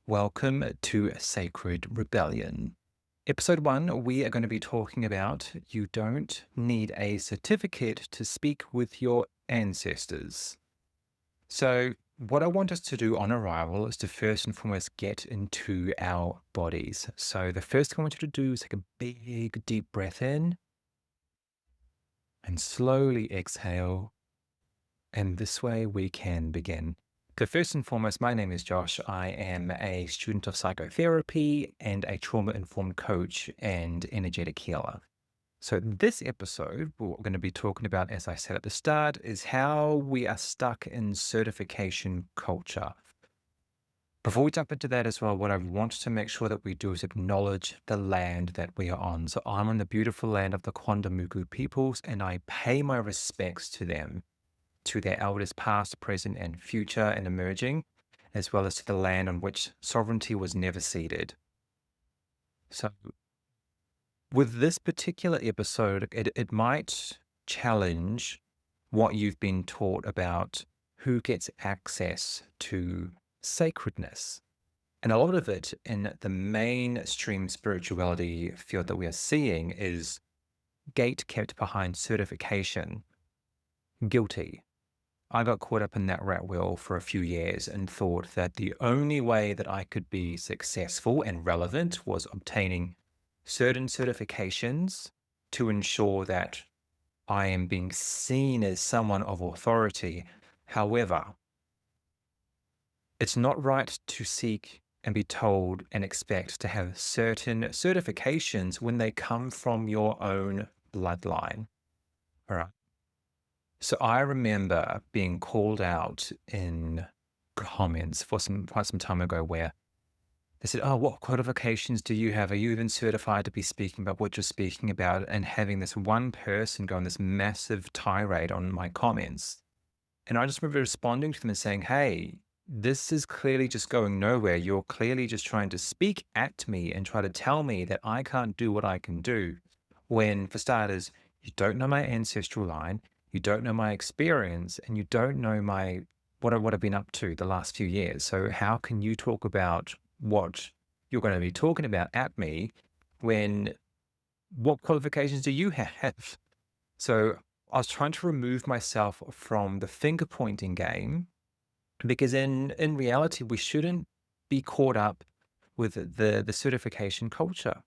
Welcome to Sacred Rebellion. Episode 1, we are going to be talking about you don't need a certificate to speak with your ancestors. So, what I want us to do on arrival is to first and foremost get into our bodies. So, the first thing I want you to do is take a big, deep breath in and slowly exhale. And this way we can begin. So first and foremost, my name is Josh. I am a student of psychotherapy and a trauma-informed coach and energetic healer. So this episode, what we're going to be talking about, as I said at the start, is how we are stuck in certification culture. Before we jump into that as well, what I want to make sure that we do is acknowledge the land that we are on. So I'm on the beautiful land of the Quandamuku peoples, and I pay my respects to them, to their elders past, present, and future and emerging, as well as to the land on which sovereignty was never ceded. So with this particular episode, it might challenge what you've been taught about who gets access to sacredness. And a lot of it in the mainstream spirituality field that we are seeing is gate kept behind certification, guilty. I got caught up in that rat wheel for a few years and thought that the only way that I could be successful and relevant was obtaining certain certifications to ensure that I am being seen as someone of authority. However, it's not right to seek and be told and expect to have certain certifications when they come from your own bloodline. All right. So I remember being called out in comments for quite some time ago where they said, "Oh, what qualifications do you have? Are you even certified to be speaking about what you're speaking about?" And having this one person go on this massive tirade on my comments. And I just remember responding to them and saying, "Hey, this is clearly just going nowhere. You're clearly just trying to speak at me and try to tell me that I can't do what I can do. When, for starters, you don't know my ancestral line, you don't know my experience, and you don't know what I've been up to the last few years. So how can you talk about what you're going to be talking about at me when what qualifications do you have?" So I was trying to remove myself from the finger pointing game because in reality, we shouldn't be caught up with the certification culture.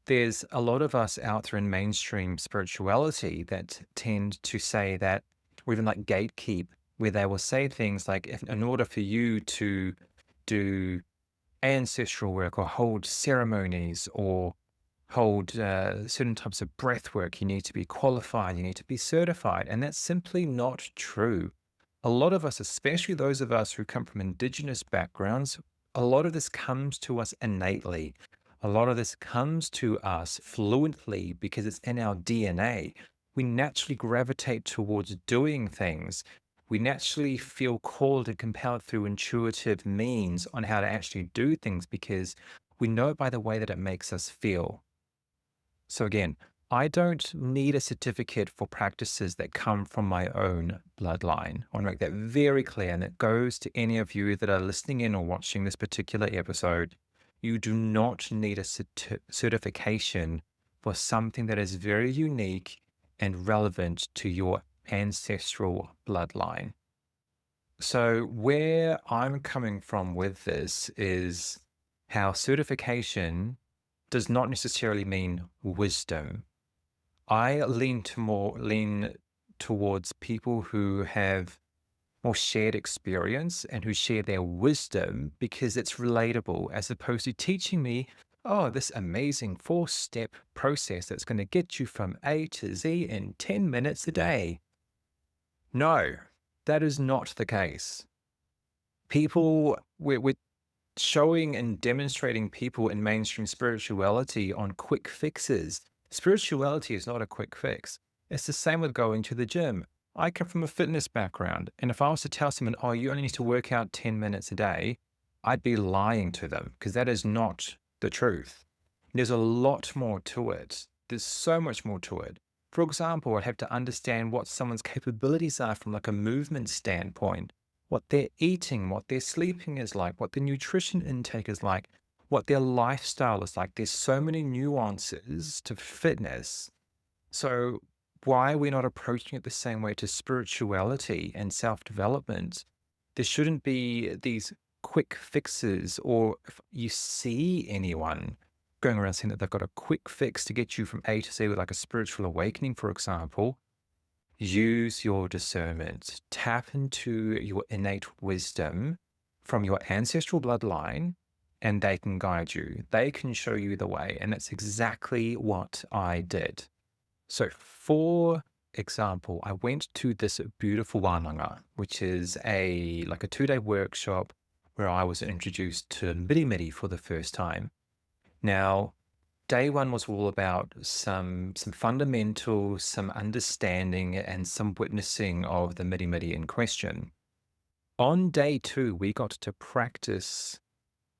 There's a lot of us out there in mainstream spirituality that tend to say that, or even like gatekeep, where they will say things like, if, in order for you to do ancestral work or hold ceremonies or hold certain types of breath work, you need to be qualified, you need to be certified. And that's simply not true. A lot of us, especially those of us who come from indigenous backgrounds, a lot of this comes to us innately. A lot of this comes to us fluently because it's in our DNA. We naturally gravitate towards doing things. We naturally feel called and compelled through intuitive means on how to actually do things because we know it by the way that it makes us feel. So again, I don't need a certificate for practices that come from my own bloodline. I want to make that very clear, and it goes to any of you that are listening in or watching this particular episode. You do not need a certification for something that is very unique and relevant to your ancestral bloodline. So where I'm coming from with this is how certification does not necessarily mean wisdom. I lean towards people who have more shared experience and who share their wisdom because it's relatable, as opposed to teaching me, oh, this amazing 4-step process that's going to get you from A to Z in 10 minutes a day. No, that is not the case. We're showing and demonstrating people in mainstream spirituality on quick fixes. Spirituality is not a quick fix. It's the same with going to the gym. I come from a fitness background, and if I was to tell someone, "Oh, you only need to work out 10 minutes a day," I'd be lying to them because that is not the truth. There's a lot more to it. There's so much more to it. For example, I'd have to understand what someone's capabilities are from like a movement standpoint. what they're eating, what their sleeping is like, what their nutrition intake is like, what their lifestyle is like. There's so many nuances to fitness. So, why are we not approaching it the same way to spirituality and self development? There shouldn't be these quick fixes, or if you see anyone going around saying that they've got a quick fix to get you from A to Z with like a spiritual awakening, for example, use your discernment, tap into your innate wisdom from your ancestral bloodline, and they can guide you. They can show you the way. And that's exactly what I did. So, for example, I went to this beautiful wānanga, which is a 2-day workshop where I was introduced to miri miri for the first time. Now, day one was all about some fundamentals, some understanding, and some witnessing of the miri miri in question. On day two, we got to practice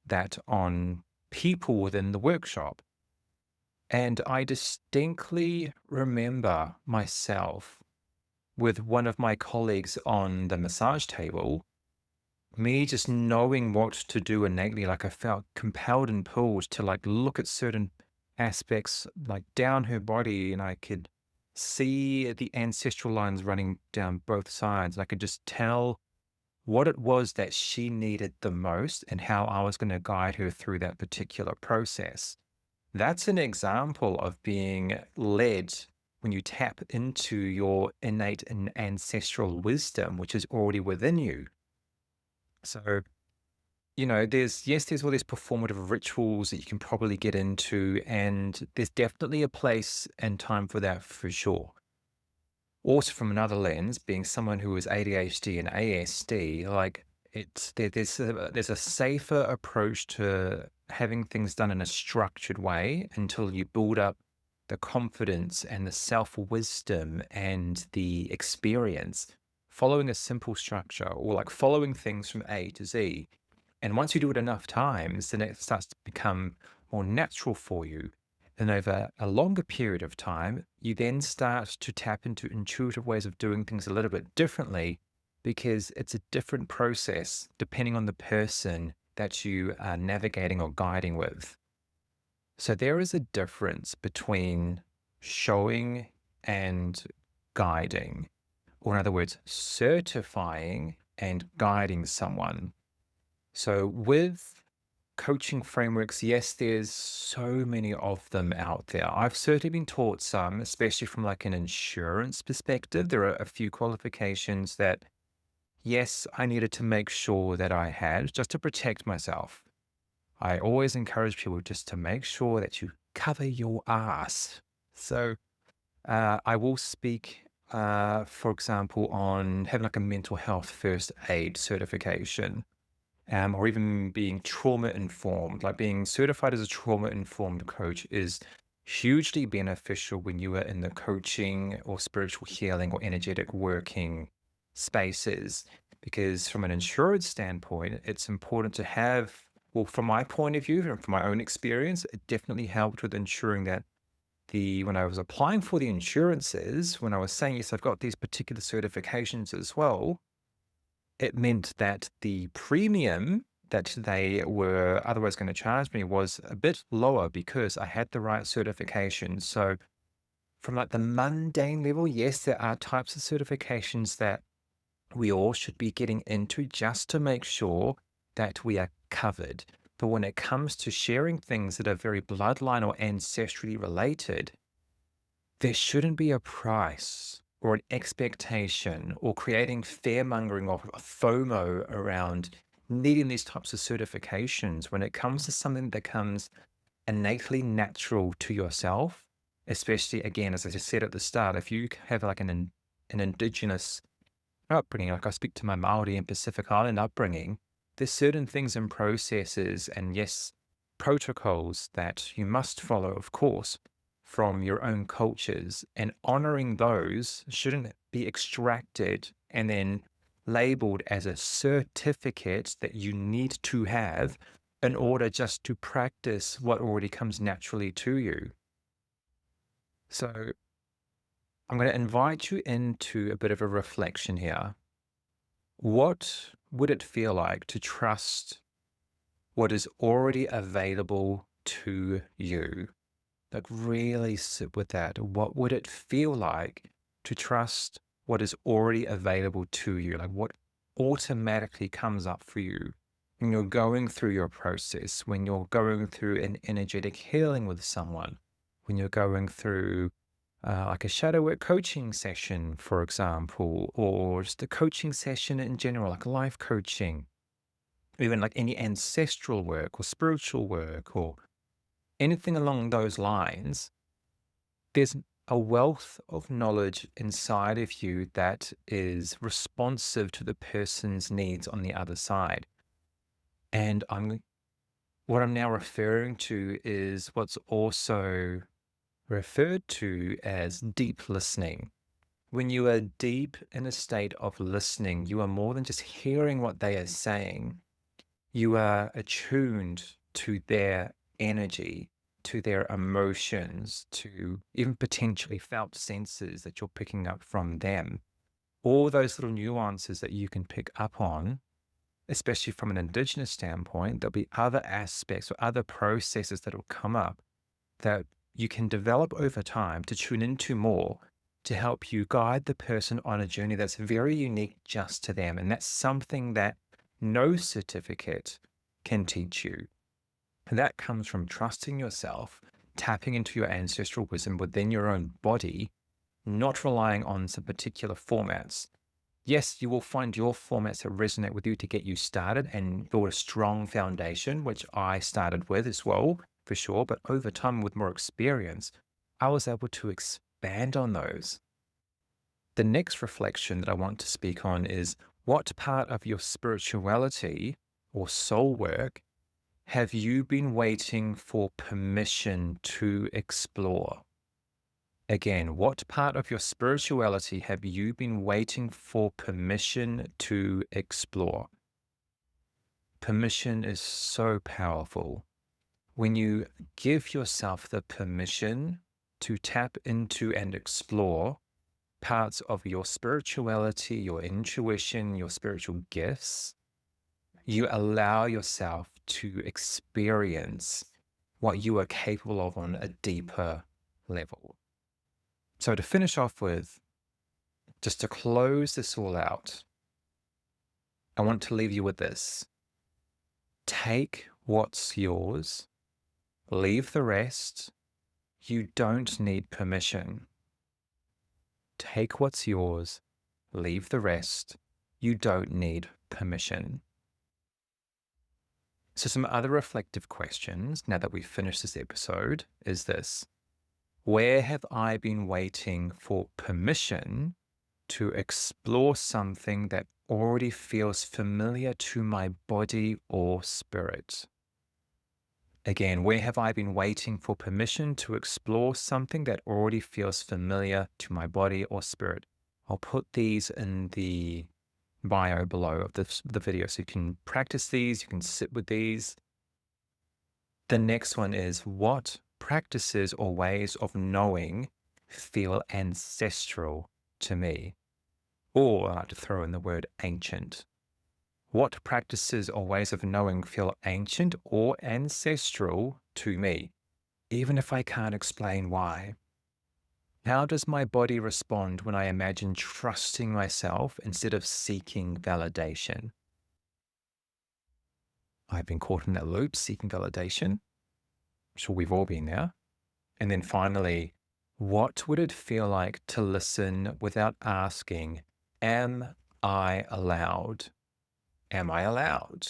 that on people within the workshop. And I distinctly remember myself with one of my colleagues on the massage table, me just knowing what to do innately. Like I felt compelled and pulled to like look at certain aspects like down her body, and I could see the ancestral lines running down both sides. I could just tell what it was that she needed the most and how I was going to guide her through that particular process. That's an example of being led when you tap into your innate and ancestral wisdom, which is already within you. So, there's all these performative rituals that you can probably get into, and there's definitely a place and time for that for sure. Also, from another lens, being someone who is ADHD and ASD, like there's a safer approach to having things done in a structured way until you build up the confidence and the self-wisdom and the experience following a simple structure, or like following things from A to Z. And once you do it enough times, then it starts to become more natural for you. And over a longer period of time, you then start to tap into intuitive ways of doing things a little bit differently, because it's a different process depending on the person that you are navigating or guiding with. So there is a difference between showing and guiding, or in other words, certifying and guiding someone. So with coaching frameworks, yes, there's so many of them out there. I've certainly been taught some, especially from like an insurance perspective. There are a few qualifications that, yes, I needed to make sure that I had just to protect myself. I always encourage people just to make sure that you cover your ass. So I will speak, for example, on having like a mental health first aid certification, or even being trauma informed. Like being certified as a trauma informed coach is hugely beneficial when you are in the coaching or spiritual healing or energetic working spaces. Because from an insurance standpoint, it's important to have, well, from my point of view and from my own experience, it definitely helped with ensuring that when I was applying for the insurances, when I was saying, yes, I've got these particular certifications as well, it meant that the premium that they were otherwise going to charge me was a bit lower because I had the right certification. So from like the mundane level, yes, there are types of certifications that we all should be getting into just to make sure that we are covered. But when it comes to sharing things that are very bloodline or ancestrally related, there shouldn't be a price or an expectation or creating fear-mongering or FOMO around needing these types of certifications when it comes to something that comes innately natural to yourself. Especially, again, as I just said at the start, if you have like an indigenous upbringing, like I speak to my Maori and Pacific Island upbringing, there's certain things and processes and, yes, protocols that you must follow, of course, from your own cultures, and honoring those shouldn't be extracted and then labeled as a certificate that you need to have in order just to practice what already comes naturally to you. So I'm going to invite you into a bit of a reflection here. What would it feel like to trust what is already available to you? Like, really sit with that. What would it feel like to trust what is already available to you? Like, what automatically comes up for you when you're going through your process, when you're going through an energetic healing with someone, when you're going through like a shadow work coaching session, for example, or just a coaching session in general, like life coaching, even like any ancestral work or spiritual work or anything along those lines. There's a wealth of knowledge inside of you that is responsive to the person's needs on the other side. And what I'm now referring to is what's also referred to as deep listening. When you are deep in a state of listening, you are more than just hearing what they are saying. You are attuned to their energy, to their emotions, to even potentially felt senses that you're picking up from them. All those little nuances that you can pick up on, especially from an Indigenous standpoint, there'll be other aspects or other processes that will come up that you can develop over time to tune into more to help you guide the person on a journey that's very unique just to them. And that's something that no certificate can teach you. And that comes from trusting yourself, tapping into your ancestral wisdom within your own body, not relying on some particular formats. Yes, you will find your formats that resonate with you to get you started and build a strong foundation, which I started with as well, for sure. But over time, with more experience, I was able to expand on those. The next reflection that I want to speak on is what part of your spirituality or soul work have you been waiting for permission to explore? Again, what part of your spirituality have you been waiting for permission to explore? Permission is so powerful. When you give yourself the permission to tap into and explore parts of your spirituality, your intuition, your spiritual gifts, you allow yourself to experience what you are capable of on a deeper level. So to finish off with, just to close this all out, I want to leave you with this. Take what's yours, leave the rest. You don't need permission. Take what's yours, leave the rest. You don't need permission. So some other reflective questions now that we've finished this episode is this. Where have I been waiting for permission to explore something that already feels familiar to my body or spirit? Again, where have I been waiting for permission to explore something that already feels familiar to my body or spirit? I'll put these in the bio below of the video so you can practice these, you can sit with these. The next one is, what practices or ways of knowing feel ancestral to me? Or I like to throw in the word ancient. What practices or ways of knowing feel ancient or ancestral to me, even if I can't explain why? How does my body respond when I imagine trusting myself instead of seeking validation? I've been caught in that loop, seeking validation. I'm sure we've all been there. And then finally, what would it feel like to listen without asking, am I allowed? Am I allowed?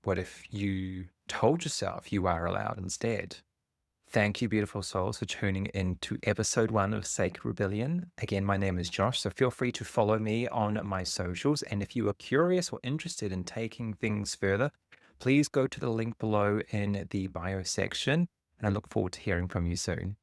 What if you told yourself you are allowed instead? Thank you, beautiful souls, for tuning in to episode 1 of Sacred Rebellion. Again, my name is Josh, so feel free to follow me on my socials. And if you are curious or interested in taking things further, please go to the link below in the bio section. And I look forward to hearing from you soon.